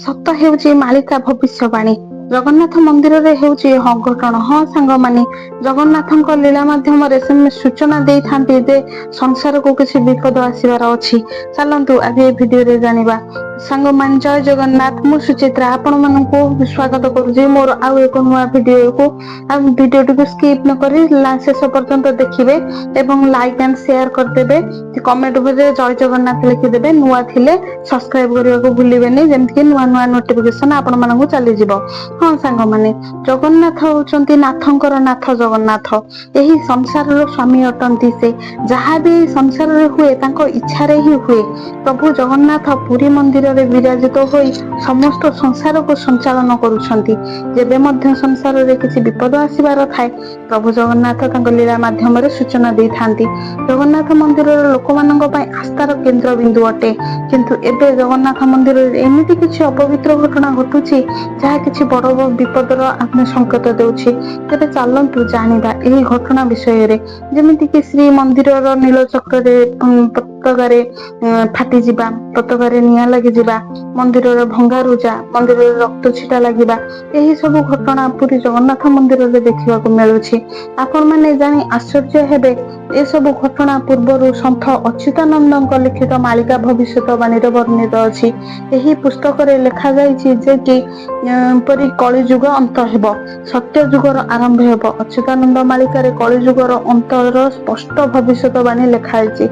ସତ ହେଉଛି ମାଳିକା ଭବିଷ୍ୟବାଣୀ। ଜଗନ୍ନାଥ ମନ୍ଦିରରେ ହେଉଛି ଅଘଟଣ। ହଁ ସାଙ୍ଗମାନେ, ଜଗନ୍ନାଥଙ୍କ ଲୀଳା ମାଧ୍ୟମରେ ସେମାନେ ସୂଚନା ଦେଇଥାନ୍ତି ଯେ ସଂସାରକୁ କିଛି ବିପଦ ଆସିବାର ଅଛି। ଚାଲନ୍ତୁ ଆଜି ଏ ଭିଡିଓରେ ଜାଣିବା। ସାଙ୍ଗମାନେ ଜୟ ଜଗନ୍ନାଥ, ମୁଁ ସୁଚିତ୍ରା ଆପଣ ମାନଙ୍କୁ ସ୍ୱାଗତ କରୁଛି ମୋର ଆଉ ଏକ ନୂଆ ଭିଡିଓକୁ। ଆଉ ଭିଡିଓଟିକୁ ସ୍କିପ୍ ନ କରି ଶେଷ ପର୍ଯ୍ୟନ୍ତ ଦେଖିବେ ଏବଂ ଲାଇକ୍ ଆଣ୍ଡ ସେୟାର କରିଦେବେ। କମେଣ୍ଟ ଉପରେ ଜୟ ଜଗନ୍ନାଥ ଲେଖିଦେବେ। ନୂଆ ଥିଲେ ସବସ୍କ୍ରାଇବ କରିବାକୁ ଭୁଲିବେନି, ଯେମିତିକି ନୂଆ ନୂଆ ନୋଟିଫିକେସନ ଆପଣ ମାନଙ୍କୁ ଚାଲିଯିବ। ହଁ ସାଙ୍ଗମାନେ, ଜଗନ୍ନାଥ ହଉଛନ୍ତି ନାଥଙ୍କର ନାଥ ଜଗନ୍ନାଥ। ଏହି ସଂସାରର ସ୍ଵାମୀ ଅଟନ୍ତି ସେ। ଯାହା ବି ସଂସାରରେ ହୁଏ ତାଙ୍କ ଇଚ୍ଛାରେ ହିଁ ହୁଏ। ପ୍ରଭୁ ଜଗନ୍ନାଥ ପୁରୀ ମନ୍ଦିରରେ ବିରାଜିତ ହୋଇ ସମସ୍ତ ସଂସାରକୁ ସଞ୍ଚାଳନ କରୁଛନ୍ତି। ଯେବେ ମଧ୍ୟ ସଂସାରରେ କିଛି ବିପଦ ଆସିବାର ଥାଏ, ପ୍ରଭୁ ଜଗନ୍ନାଥ ତାଙ୍କ ଲୀଳା ମାଧ୍ୟମରେ ସୂଚନା ଦେଇଥାନ୍ତି। ଜଗନ୍ନାଥ ମନ୍ଦିରର ଲୋକମାନଙ୍କ ପାଇଁ ଆସ୍ଥାର କେନ୍ଦ୍ରବିନ୍ଦୁ ଅଟେ। କିନ୍ତୁ ଏବେ ଜଗନ୍ନାଥ ମନ୍ଦିରରେ ଏମିତି କିଛି ଅପବିତ୍ର ଘଟଣା ଘଟୁଛି, ଯାହା କିଛି ବଡ ବିପଦର ସଂକେତ ଦେଉଛି। ତେବେ ଚାଲନ୍ତୁ ଜାଣିବା ଏହି ଘଟଣା ବିଷୟରେ। ଯେମିତିକି ଶ୍ରୀମନ୍ଦିରର ନୀଳଚକ୍ରରେ ପତାକାରେ ଫାଟିଯିବା, ପତାକାରେ ନିଆଁ ଲାଗିଯିବା, ମନ୍ଦିରର ଭଙ୍ଗାରୁଜା, ମନ୍ଦିରରେ ରକ୍ତ ଛିଟା ଲାଗିବା, ଏହି ସବୁ ଘଟଣା ପୁରୀ ଜଗନ୍ନାଥ ମନ୍ଦିରରେ ଦେଖିବାକୁ ମିଳୁଛି। ଆପଣ ମାନେ ଜାଣି ଆଶ୍ଚର୍ଯ୍ୟ ହେବେ, ଏସବୁ ଘଟଣା ପୂର୍ବରୁ ସନ୍ଥ ଅଚ୍ୟୁତାନନ୍ଦଙ୍କ ଲିଖିତ ମାଳିକା ଭବିଷ୍ୟତବାଣୀରେ ବର୍ଣ୍ଣିତ ଅଛି। ଏହି ପୁସ୍ତକରେ ଲେଖାଯାଇଛି ଯେ କି ପରି କଳି ଯୁଗ ଅନ୍ତ ହେବ, ସତ୍ୟ ଯୁଗର ଆରମ୍ଭ ହେବ। ଅଚ୍ୟୁତାନନ୍ଦ ମାଳିକାରେ କଳି ଯୁଗର ଅନ୍ତର ସ୍ପଷ୍ଟ ଭବିଷ୍ୟତବାଣୀ ଲେଖାଯାଇଛି।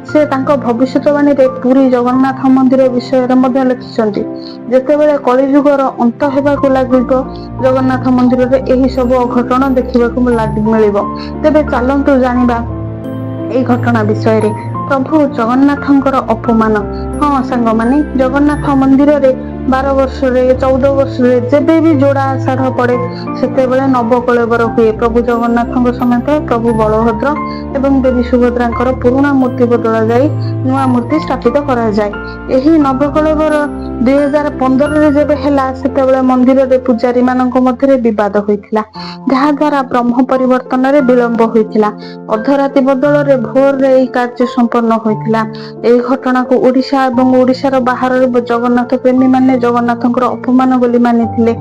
ସେ ତାଙ୍କ ଭବିଷ୍ୟତବାଣୀରେ ପୁରୀ ଜଗନ୍ନାଥ ମନ୍ଦିର ବିଷୟରେ ମଧ୍ୟ ଲେଖିଛନ୍ତି। ଯେତେବେଳେ କଳି ଯୁଗର ଅନ୍ତ ହେବାକୁ ଲାଗିବ, ଜଗନ୍ନାଥ ମନ୍ଦିରରେ ଏହି ସବୁ ଅଘଟଣ ଦେଖିବାକୁ ମିଳିବ। ତେବେ ଚାଲନ୍ତୁ ଜାଣିବା ଏହି ଘଟଣା ବିଷୟରେ। ପ୍ରଭୁ ଜଗନ୍ନାଥଙ୍କର ଅପମାନ। ହଁ ସାଙ୍ଗମାନେ, ଜଗନ୍ନାଥ ମନ୍ଦିରରେ 12 ବର୍ଷରେ 14 ବର୍ଷରେ ଯେବେ ବି ଯୋଡା ଆଷାଢ ପଡେ, ସେତେବେଳେ ନବକଳେବର ହୁଏ। ପ୍ରଭୁ ଜଗନ୍ନାଥଙ୍କ ସମେତ ପ୍ରଭୁ ବଳଭଦ୍ର ଏବଂ ଦେବୀ ସୁଭଦ୍ରାଙ୍କର ପୁରୁଣା ମୂର୍ତ୍ତି ବଦଳା ଯାଇ ନୂଆ ମୂର୍ତ୍ତି ସ୍ଥାପିତ କରାଯାଏ। ଏହି ନବକଳେବର 2015ରେ ଯେବେ ହେଲା, ସେତେବେଳେ ମନ୍ଦିରରେ ପୂଜାରୀ ମାନଙ୍କ ମଧ୍ୟରେ ବିବାଦ ହୋଇଥିଲା, ଯାହା ଦ୍ୱାରା ବ୍ରହ୍ମ ପରିବର୍ତ୍ତନରେ ବିଳମ୍ବ ହୋଇଥିଲା। ଅଧରାତି ବଦଳରେ ଭୋରରେ ଏହି କାର୍ଯ୍ୟ ସମ୍ପନ୍ନ ହୋଇଥିଲା। ଏହି ଘଟଣାକୁ ଓଡିଶା ଏବଂ ଓଡିଶାର ବାହାରରେ ଜଗନ୍ନାଥ ପ୍ରେମୀ ମାନେ ଜଗନ୍ନାଥଙ୍କର ଅପମାନ ବୋଲି ମାନିଥିଲେ।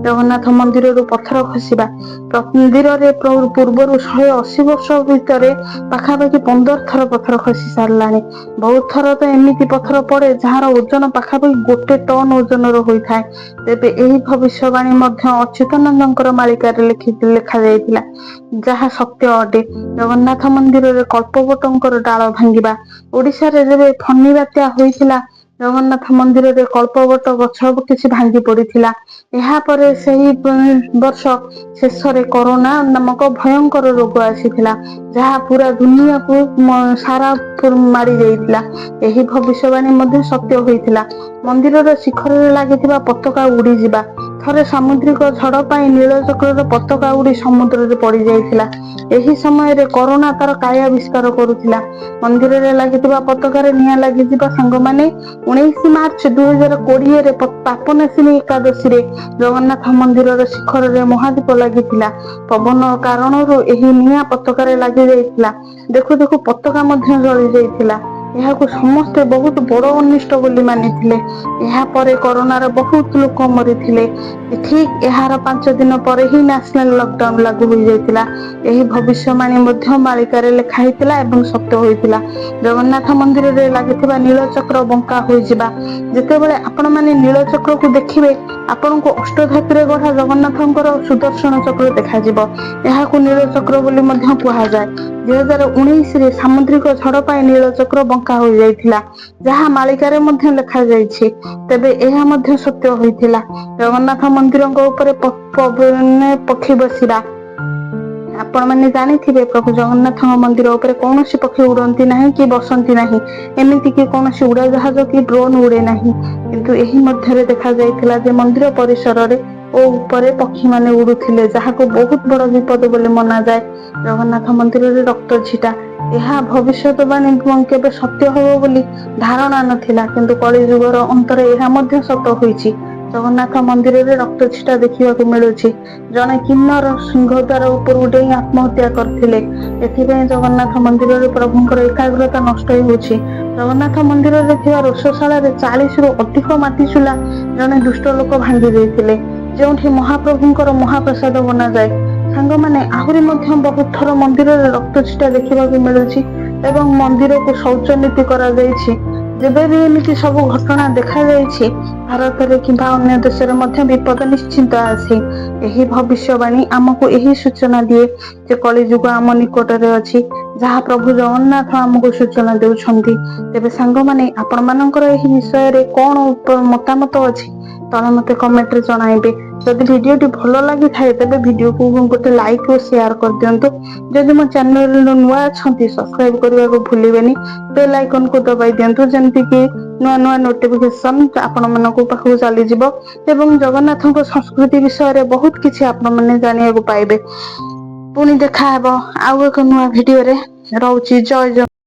ଜଗନ୍ନାଥ ମନ୍ଦିରରୁ ପଥର ଖସିବା। ମନ୍ଦିରରେ ପୂର୍ବରୁ 180 ବର୍ଷ ଭିତରେ ପାଖାପାଖି 15 ଥର ପଥର ଖସି ସାରିଲାଣି। ବହୁତ ଥର ତ ଏମିତି ପଥର ପଡେ ଯାହାର ଓଜନ ପାଖାପାଖି 1 ଟନ ଓଜନର ହୋଇଥାଏ। ତେବେ ଏହି ଭବିଷ୍ୟବାଣୀ ମଧ୍ୟ ଅଚ୍ୟୁତାନନ୍ଦଙ୍କର ମାଳିକାରେ ଲେଖାଯାଇଥିଲା, ଯାହା ସତ୍ୟ ଅଟେ। ଜଗନ୍ନାଥ ମନ୍ଦିରରେ କଳ୍ପବଟଙ୍କର ଡାଳ ଭାଙ୍ଗିବା। ଓଡିଶାରେ ଯେବେ ଫନି ବାତ୍ୟା ହୋଇଥିଲା, ଜଗନ୍ନାଥ ମନ୍ଦିରରେ କଳ୍ପବଟ ଗଛ କିଛି ଭାଙ୍ଗି ପଡିଥିଲା। ଏହାପରେ ସେହି ବର୍ଷ ଶେଷରେ କରୋନା ନାମକ ଭୟଙ୍କର ରୋଗ ଆସିଥିଲା, ଯାହା ପୁରା ଦୁନିଆକୁ ସାରା ମାରି ଦେଇଥିଲା। ଏହି ଭବିଷ୍ୟବାଣୀ ମଧ୍ୟ ସତ୍ୟ ହୋଇଥିଲା। ମନ୍ଦିରର ଶିଖରରେ ଲାଗିଥିବା ପତାକା ଉଡିଯିବା। ଥରେ ସାମୁଦ୍ରିକ ଝଡ ପାଇଁ ନୀଳଚକ୍ରର ପତାକା ଉଡି ସମୁଦ୍ରରେ ପଡି ଯାଇଥିଲା। ଏହି ସମୟରେ କରୋନା ତାର କାୟା ବିସ୍ତାର କରୁଥିଲା। ମନ୍ଦିରରେ ଲାଗିଥିବା ପତାକାରେ ନିଆଁ ଲାଗିଯିବା ସାଙ୍ଗମାନେ 19 ମାର୍ଚ୍ଚ 2020ରେ ପାପନାଶିନୀ ଏକାଦଶୀରେ ଜଗନ୍ନାଥ ମନ୍ଦିରର ଶିଖରରେ ମହାଦୀପ ଲାଗିଥିଲା। ପବନ କାରଣରୁ ଏହି ନିଆଁ ପତାକାରେ ଲାଗି ଯାଇଥିଲା। ଦେଖୁ ଦେଖୁ ପତାକା ମଧ୍ୟ ଜଳି ଯାଇଥିଲା। ଏହାକୁ ସମସ୍ତେ ବହୁତ ବଡ ଅନିଷ୍ଟ ବୋଲି ମାନିଥିଲେ। ଏହାପରେ କରୋନାର ବହୁତ ଲୋକ ମରିଥିଲେ। ଠିକ ଏହାର 5 ଦିନ ପରେ ହିଁ ନ୍ୟାସନାଲ ଲକଡାଉନ ଲାଗୁ ହୋଇଯାଇଥିଲା। ଏହି ଭବିଷ୍ୟବାଣୀ ମଧ୍ୟ ମାଳିକାରେ ଲେଖା ହେଇଥିଲା ଏବଂ ସତ୍ୟ ହୋଇଥିଲା। ଜଗନ୍ନାଥ ମନ୍ଦିରରେ ଲାଗିଥିବା ନୀଳଚକ୍ର ବଙ୍କା ହୋଇଯିବା। ଯେତେବେଳେ ଆପଣ ମାନେ ନୀଳଚକ୍ରକୁ ଦେଖିବେ, ଆପଣଙ୍କୁ ଅଷ୍ଟଧାତୁରେ ଗଢା ଜଗନ୍ନାଥଙ୍କର ସୁଦର୍ଶନ ଚକ୍ର ଦେଖାଯିବ। ଏହାକୁ ନୀଳଚକ୍ର ବୋଲି ମଧ୍ୟ କୁହାଯାଏ। 2019ରେ ସାମୁଦ୍ରିକ ଝଡ ପାଇଁ ନୀଳଚକ୍ର ବଙ୍କା ହୋଇଯାଇଥିଲା, ଯାହା ମାଳିକାରେ ମଧ୍ୟ ଲେଖାଯାଇଛି। ତେବେ ଏହା ମଧ୍ୟ ସତ୍ୟ ହୋଇଥିଲା। ଜଗନ୍ନାଥ ମନ୍ଦିରଙ୍କ ଉପରେ ପକ୍ଷୀ ବସିବା। ଆପଣ ମାନେ ଜାଣିଥିବେ, ପ୍ରଭୁ ଜଗନ୍ନାଥଙ୍କ ମନ୍ଦିର ଉପରେ କୌଣସି ପକ୍ଷୀ ଉଡନ୍ତି ନାହିଁ କି ବସନ୍ତି ନାହିଁ। ଏମିତି କି କୌଣସି ଉଡାଜାହାଜ କି ଡ୍ରୋନ ଉଡେ ନାହିଁ। କିନ୍ତୁ ଏହି ମଧ୍ୟରେ ଦେଖାଯାଇଥିଲା ଯେ ମନ୍ଦିର ପରିସରରେ ଓ ଉପରେ ପକ୍ଷୀ ମାନେ ଉଡୁଥିଲେ, ଯାହାକୁ ବହୁତ ବଡ ବିପଦ ବୋଲି ମନାଯାଏ। ଜଗନ୍ନାଥ ମନ୍ଦିରରେ ରକ୍ତ ଛିଟା। ଏହା ଭବିଷ୍ୟତବାଣୀ କେବେ ସତ୍ୟ ହେବ ବୋଲି ଧାରଣା ନଥିଲା, କିନ୍ତୁ କଳି ଯୁଗର ଅନ୍ତରେ ଏହା ମଧ୍ୟ ସତ ହୋଇଛି। ଜଗନ୍ନାଥ ମନ୍ଦିରରେ ରକ୍ତ ଛିଟା ଦେଖିବାକୁ ମିଳୁଛି। ଜଣେ କିନ୍ନର ସିଂହଦ୍ୱାର ଉପରକୁ ଡେଇଁ ଆତ୍ମହତ୍ୟା କରିଥିଲେ। ଏଥିପାଇଁ ଜଗନ୍ନାଥ ମନ୍ଦିରରେ ପ୍ରଭୁଙ୍କର ଏକାଗ୍ରତା ନଷ୍ଟ ହେଉଛି। ଜଗନ୍ନାଥ ମନ୍ଦିରରେ ଥିବା ରୋଷଶାଳାରେ 40ରୁ ଅଧିକ ମାଟି ଚୁଲା ଜଣେ ଦୁଷ୍ଟ ଲୋକ ଭାଙ୍ଗି ଦେଇଥିଲେ, ଯେଉଁଠି ମହାପ୍ରଭୁଙ୍କର ମହାପ୍ରସାଦ ବନାଯାଏ। ସାଙ୍ଗମାନେ, ଆହୁରି ମଧ୍ୟ ବହୁତ ଥର ମନ୍ଦିରରେ ରକ୍ତ ଛିଟା ଦେଖିବାକୁ ମିଳୁଛି ଏବଂ ମନ୍ଦିରକୁ ଶୌଚ ନୀତି କରାଯାଇଛି। ଯେବେ ବି ଏମିତି ସବୁ ଘଟଣା ଦେଖାଯାଇଛି, ଭାରତରେ କିମ୍ବା ଅନ୍ୟ ଦେଶରେ ମଧ୍ୟ ବିପଦ ନିଶ୍ଚିନ୍ତ ଆସେ। ଏହି ଭବିଷ୍ୟବାଣୀ ଆମକୁ ଏହି ସୂଚନା ଦିଏ ଯେ କଳିଯୁଗ ଆମ ନିକଟରେ ଅଛି, ଯାହା ପ୍ରଭୁ ଜଗନ୍ନାଥ ଆମକୁ ସୂଚନା ଦେଉଛନ୍ତି। ତେବେ ସାଙ୍ଗମାନେ, ଆପଣମାନଙ୍କର ଏହି ବିଷୟରେ କଣ ମତାମତ ଅଛି ତଳେ ମତେ କମେଣ୍ଟରେ ଜଣାଇବେ। ଯଦି ଭିଡିଓଟି ଭଲ ଲାଗିଥାଏ ତେବେ ଭିଡିଓକୁ ଗୋଟେ ଲାଇକ୍ ଓ ସେୟାର କରିଦିଅନ୍ତୁ। ଯଦି ମୋ ଚ୍ୟାନେଲରେ ନୂଆ ଅଛନ୍ତି ସବସ୍କ୍ରାଇବ କରିବାକୁ ଭୁଲିବେନି। ବେଲ୍ ଆଇକନକୁ ଦବାଇ ଦିଅନ୍ତୁ, ଯେମିତି କି ନୂଆ ନୂଆ ନୋଟିଫିକେସନ ଆପଣମାନଙ୍କ ପାଖକୁ ଚାଲିଯିବ ଏବଂ ଜଗନ୍ନାଥଙ୍କ ସଂସ୍କୃତି ବିଷୟରେ ବହୁତ କିଛି ଆପଣମାନେ ଜାଣିବାକୁ ପାଇବେ। ପୁଣି ଦେଖାହେବ ଆଉ ଏକ ନୂଆ ଭିଡିଓରେ। ରହୁଛି। ଜୟ ଜଗନ୍ନାଥ।